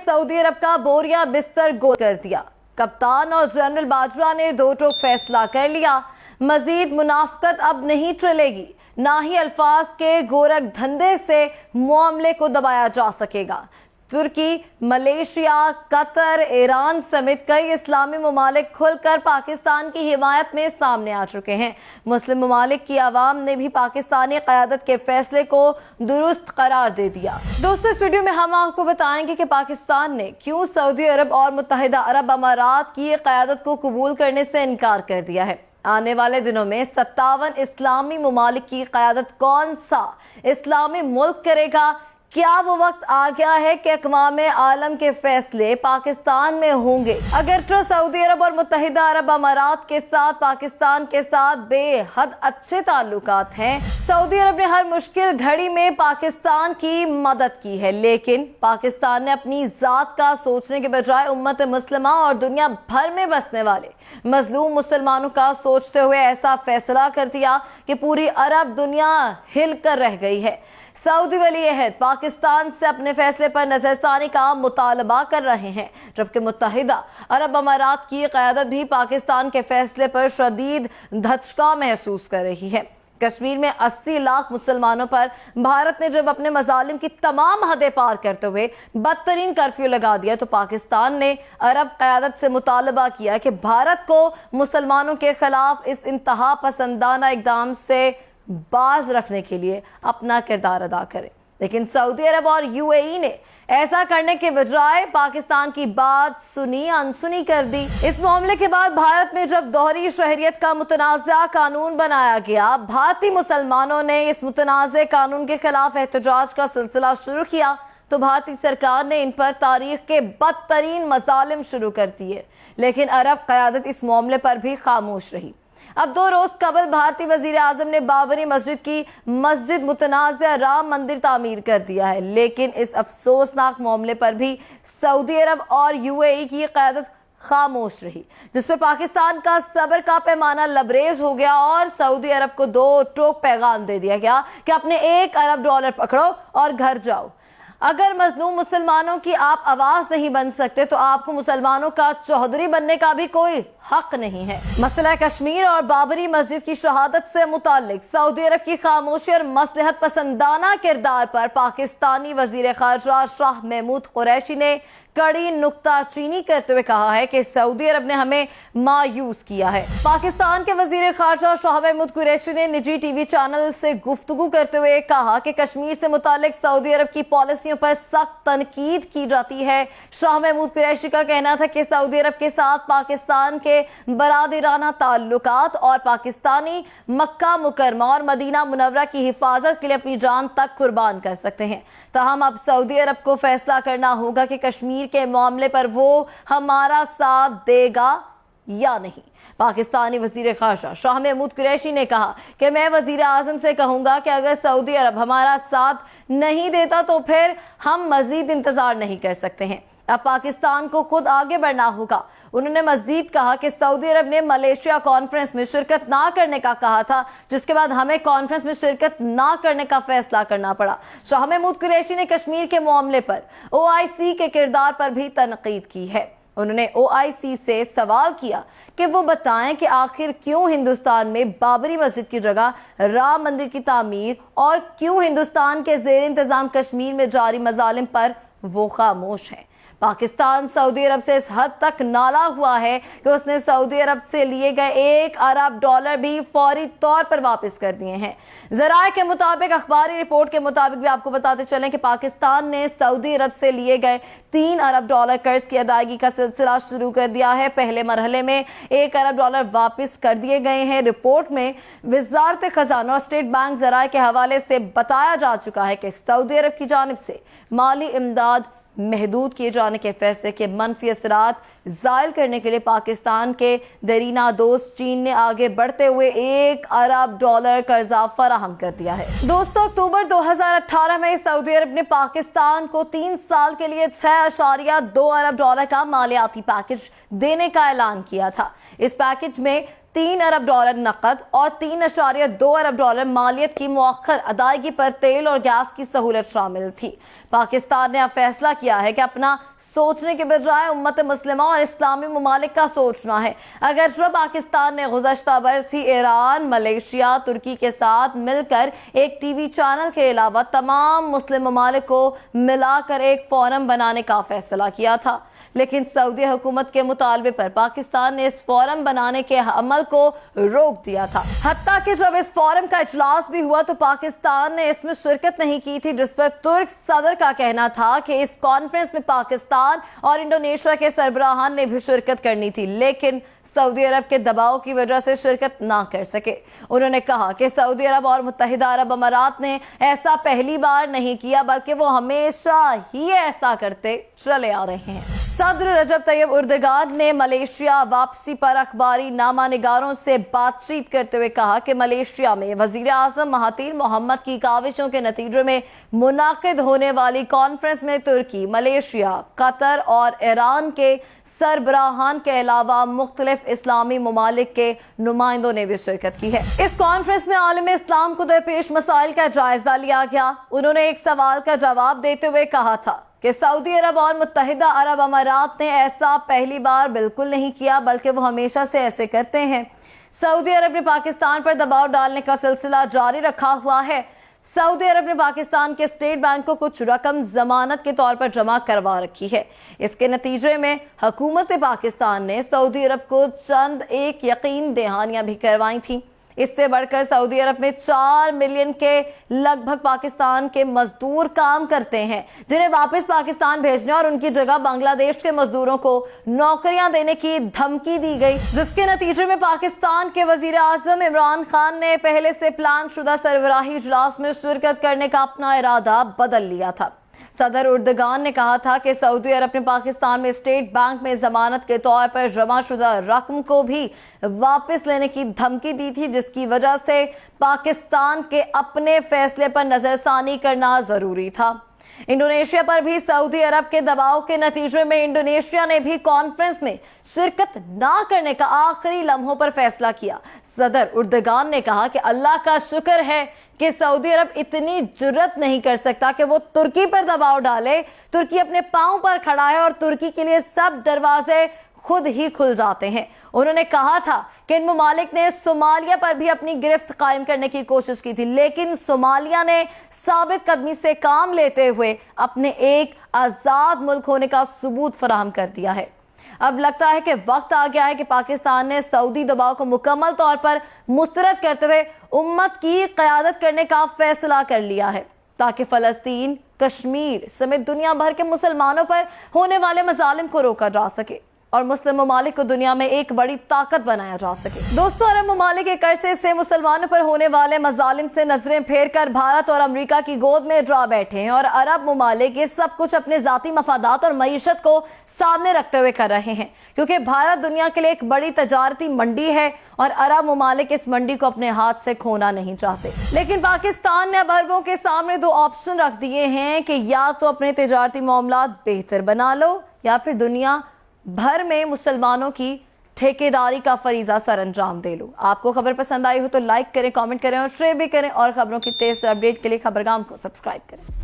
Saudi अरब का बोरिया बिस्तर गोल कर दिया। कप्तान और जनरल बाजवा ने दो टोक फैसला कर लिया। मजीद मुनाफकत अब नहीं चलेगी, ना ही अल्फाज के गोरख धंधे से मामले को दबाया जा सकेगा। तुर्की, मलेशिया, कतर, ईरान समेत कई इस्लामी ममालिक खुलकर पाकिस्तान की हिमायत में सामने आ चुके हैं। मुस्लिम ममालिक की आवाम ने भी पाकिस्तानी क़यादत के फैसले को दुरुस्त करार दे दिया। दोस्तों, इस वीडियो में हम आपको बताएंगे कि पाकिस्तान ने क्यों सऊदी अरब और मुत्तहिदा अरब अमारात की क़यादत को कबूल करने से इनकार कर दिया है। आने वाले दिनों में 57 इस्लामी ममालिक की क़यादत कौन सा इस्लामी मुल्क करेगा? क्या वो वक्त आ गया है कि अक़वाम आलम के फैसले पाकिस्तान में होंगे? अगर सऊदी अरब और मुत्तहिदा अरब अमारात के साथ पाकिस्तान के साथ बेहद अच्छे ताल्लुकात हैं। सऊदी अरब ने हर मुश्किल घड़ी में पाकिस्तान की मदद की है, लेकिन पाकिस्तान ने अपनी ज़ात का सोचने के बजाय उम्मत मुस्लिमा और दुनिया भर में बसने वाले मजलूम मुसलमानों का सोचते हुए ऐसा फैसला कर दिया कि पूरी अरब दुनिया हिल कर रह गई है। सऊदी वली अहद पाकिस्तान से अपने फैसले पर नजरसानी का मुतालबा कर रहे हैं, जबकि मुत्तहिदा अरब अमारात की क़यादत भी पाकिस्तान के फैसले पर शदीद धचका महसूस कर रही है। कश्मीर में 80 लाख मुसलमानों पर भारत ने जब अपने मजालिम की तमाम हदें पार करते हुए बदतरीन कर्फ्यू लगा दिया, तो पाकिस्तान ने अरब क़यादत से मुतालबा किया कि भारत को मुसलमानों के खिलाफ इस इंतहा पसंदाना इक़दाम से बाज रखने के लिए अपना किरदार अदा करे। लेकिन सऊदी अरब और यूएई ने ऐसा करने के बजाय पाकिस्तान की बात सुनी अनसुनी कर दी। इस मामले के बाद भारत में जब दोहरी शहरियत का मुतनाज़ा कानून बनाया गया, भारतीय मुसलमानों ने इस मुतनाज़े कानून के खिलाफ एहतजाज का सिलसिला शुरू किया, तो भारतीय सरकार ने इन पर तारीख के बदतरीन मजालिम शुरू कर दिए। लेकिन अरब क़यादत इस मामले पर भी खामोश रही। अब 2 रोज कबल भारतीय वजीर आजम ने बाबरी मस्जिद की मस्जिद मुतनाज़ा राम मंदिर तामीर कर दिया है, लेकिन इस अफसोसनाक मामले पर भी सऊदी अरब और यूएई की क़यादत खामोश रही, जिसपे पाकिस्तान का सब्र का पैमाना लबरेज हो गया और सऊदी अरब को 2 टोक पैगाम दे दिया गया कि अपने $1 अरब पकड़ो और घर जाओ। अगर मजलूम मुसलमानों की आप आवाज नहीं बन सकते, तो आपको मुसलमानों का चौधरी बनने का भी कोई हक नहीं है। मसला कश्मीर और बाबरी मस्जिद की शहादत से मुताल्लिक सऊदी अरब की खामोशी और मसलहत पसंदाना किरदार पर पाकिस्तानी वजीर खारजा शाह महमूद कुरैशी ने कड़ी नुक्ताचीनी करते हुए कहा है कि सऊदी अरब ने हमें मायूस किया है। पाकिस्तान के वजीर खारजा शाह महमूद कुरैशी ने निजी टीवी चैनल से गुफ्तगू करते हुए कहा कि कश्मीर से मुतालिक सऊदी अरब की पॉलिसियों पर सख्त तनकीद की जाती है। शाह महमूद कुरैशी का कहना था कि सऊदी अरब के साथ पाकिस्तान के बरादराना ताल्लुकात और पाकिस्तानी मक्का मुकरमा और मदीना मुनव्वरा की हिफाजत के लिए अपनी जान तक कुर्बान कर सकते हैं। ताहम अब सऊदी अरब को फैसला करना होगा कि कश्मीर के मामले पर वो हमारा साथ देगा या नहीं। पाकिस्तानी वजीर खारजा शाह महमूद कुरैशी ने कहा कि मैं वजीर आजम से कहूंगा कि अगर सऊदी अरब हमारा साथ नहीं देता तो फिर हम मजीद इंतजार नहीं कर सकते हैं। अब पाकिस्तान को खुद आगे बढ़ना होगा। उन्होंने मजीद कहा कि सऊदी अरब ने मलेशिया कॉन्फ्रेंस में शिरकत ना करने का कहा था, जिसके बाद हमें कॉन्फ्रेंस में शिरकत ना करने का फैसला करना पड़ा। शाह महमूद कुरैशी ने कश्मीर के मामले पर ओआईसी के किरदार पर भी तनकीद की है। उन्होंने ओआईसी से सवाल किया कि वो बताएं कि आखिर क्यों हिंदुस्तान में बाबरी मस्जिद की जगह राम मंदिर की तामीर और क्यों हिंदुस्तान के जेर इंतजाम कश्मीर में जारी मजालिम पर वो खामोश हैं। पाकिस्तान सऊदी अरब से इस हद तक नाला हुआ है कि उसने सऊदी अरब से लिए गए $1 अरब भी फौरी तौर पर वापस कर दिए हैं। जराये के मुताबिक, अखबारी रिपोर्ट के मुताबिक भी आपको बताते चलें कि पाकिस्तान ने सऊदी अरब से लिए गए $3 अरब कर्ज की अदायगी का सिलसिला शुरू कर दिया है। पहले मरहले में $1 अरब वापस कर दिए गए हैं। रिपोर्ट में वजारत खजाना और स्टेट बैंक जराये के हवाले से बताया जा चुका है कि सऊदी अरब की जानिब से माली इमदाद महदूद किए जाने के फैसले के मनफी असरात ज़ायल करने के लिए पाकिस्तान के दरीना दोस्त चीन ने आगे बढ़ते हुए $1 अरब कर्जा फराहम कर दिया है। दोस्तों, अक्टूबर 2018 में सऊदी अरब ने पाकिस्तान को 3 साल के लिए $6.2 अरब का मालियाती पैकेज देने का ऐलान किया था। इस पैकेज में 3 अरब डॉलर नकद और 3.2 अरब डॉलर मालियत की मुअख्खर अदायगी पर तेल और गैस की सहूलत शामिल थी। पाकिस्तान ने अब फैसला किया है कि अपना सोचने के बजाय उम्मत मुस्लिमा और इस्लामी ममालिक का सोचना है। अगर जो पाकिस्तान ने गुज़श्ता बरस ही ईरान, मलेशिया, तुर्की के साथ मिलकर एक टीवी चैनल के अलावा तमाम मुस्लिम ममालिक को मिलाकर एक फोरम बनाने का फैसला किया था, लेकिन सऊदी हुकूमत के मुतालबे पर पाकिस्तान ने इस फोरम बनाने के अमल को रोक दिया था। हत्ता कि जब इस फोरम का इजलास भी हुआ तो पाकिस्तान ने इसमें शिरकत नहीं की थी, जिस पर तुर्क सदर का कहना था कि इस कॉन्फ्रेंस में पाकिस्तान और इंडोनेशिया के सरबराहान ने भी शिरकत करनी थी, लेकिन सऊदी अरब के दबाव की वजह से शिरकत ना कर सके। उन्होंने कहा कि सऊदी अरब और मुत्तहिदा अरब अमारात ने ऐसा पहली बार नहीं किया, बल्कि वो हमेशा ही ऐसा करते चले आ रहे हैं। सदर रजब तैयब एर्दोगान ने मलेशिया वापसी पर अखबारी नामा निगारों से बातचीत करते हुए कहा कि मलेशिया में वजीर आजम महातिर मोहम्मद की काविशों के नतीजे में मुनाकिद होने वाली कॉन्फ्रेंस में तुर्की, मलेशिया, कतर और ईरान के सरबराहान के अलावा मुख्तलिफ इस्लामी ममालिक के नुमाइंदों ने भी शिरकत की है। इस कॉन्फ्रेंस में आलम इस्लाम को दरपेश मसाइल का जायजा लिया गया। उन्होंने एक सवाल का जवाब देते हुए कहा था कि सऊदी अरब और मुत्तहिदा अरब अमारात ने ऐसा पहली बार बिल्कुल नहीं किया, बल्कि वो हमेशा से ऐसे करते हैं। सऊदी अरब ने पाकिस्तान पर दबाव डालने का सिलसिला जारी रखा हुआ है। सऊदी अरब ने पाकिस्तान के स्टेट बैंक को कुछ रकम जमानत के तौर पर जमा करवा रखी है। इसके नतीजे में हुकूमत पाकिस्तान ने सऊदी अरब को चंद एक यकीन दहानियां भी करवाई थी। इससे बढ़कर सऊदी अरब में 4 मिलियन के लगभग पाकिस्तान के मजदूर काम करते हैं, जिन्हें वापस पाकिस्तान भेजने और उनकी जगह बांग्लादेश के मजदूरों को नौकरियां देने की धमकी दी गई, जिसके नतीजे में पाकिस्तान के वजीर आजम इमरान खान ने पहले से प्लान शुदा सरबराही इजलास में शिरकत करने का अपना इरादा बदल लिया था। सदर एर्दोगान ने कहा था कि सऊदी अरब ने पाकिस्तान में स्टेट बैंक में जमानत के तौर पर जमा शुदा रकम को भी वापस लेने की धमकी दी थी, जिसकी वजह से पाकिस्तान के अपने फैसले पर नजरसानी करना जरूरी था। इंडोनेशिया पर भी सऊदी अरब के दबाव के नतीजे में इंडोनेशिया ने भी कॉन्फ्रेंस में शिरकत ना करने का आखिरी लम्हों पर फैसला किया। सदर एर्दोगान ने कहा कि अल्लाह का शुक्र है कि सऊदी अरब इतनी जुर्रत नहीं कर सकता कि वो तुर्की पर दबाव डाले। तुर्की अपने पांव पर खड़ा है और तुर्की के लिए सब दरवाजे खुद ही खुल जाते हैं। उन्होंने कहा था कि इन ममालिक ने सोमालिया पर भी अपनी गिरफ्त कायम करने की कोशिश की थी, लेकिन सोमालिया ने साबित कदमी से काम लेते हुए अपने एक आजाद मुल्क होने का सबूत फराहम कर दिया है। अब लगता है कि वक्त आ गया है कि पाकिस्तान ने सऊदी दबाव को मुकम्मल तौर पर मुस्तरद करते हुए उम्मत की क़यादत करने का फैसला कर लिया है, ताकि फ़लस्तीन, कश्मीर समेत दुनिया भर के मुसलमानों पर होने वाले मजालिम को रोका जा सके और मुस्लिम ममालिक को दुनिया में एक बड़ी ताकत बनाया जा सके। दोस्तों, अरब ममालिक एक अरसे से मुसलमानों पर होने वाले मजालिम से नजरें फेर कर भारत और अमेरिका की गोद में जा बैठे हैं और अरब ममालिक ये सब कुछ अपने जाती मफादात और मईशत को सामने रखते हुए कर रहे हैं, क्योंकि भारत दुनिया के लिए एक बड़ी तजारती मंडी है और अरब ममालिक इस मंडी को अपने हाथ से खोना नहीं चाहते। लेकिन पाकिस्तान ने अब अरबों के सामने 2 ऑप्शन रख दिए हैं कि या तो अपने तजारती मामलात बेहतर बना लो या फिर दुनिया भर में मुसलमानों की ठेकेदारी का फरीजा सर अंजाम दे लो। आपको खबर पसंद आई हो तो लाइक करें, कमेंट करें और शेयर भी करें, और खबरों की तेज अपडेट के लिए खबरगाम को सब्सक्राइब करें।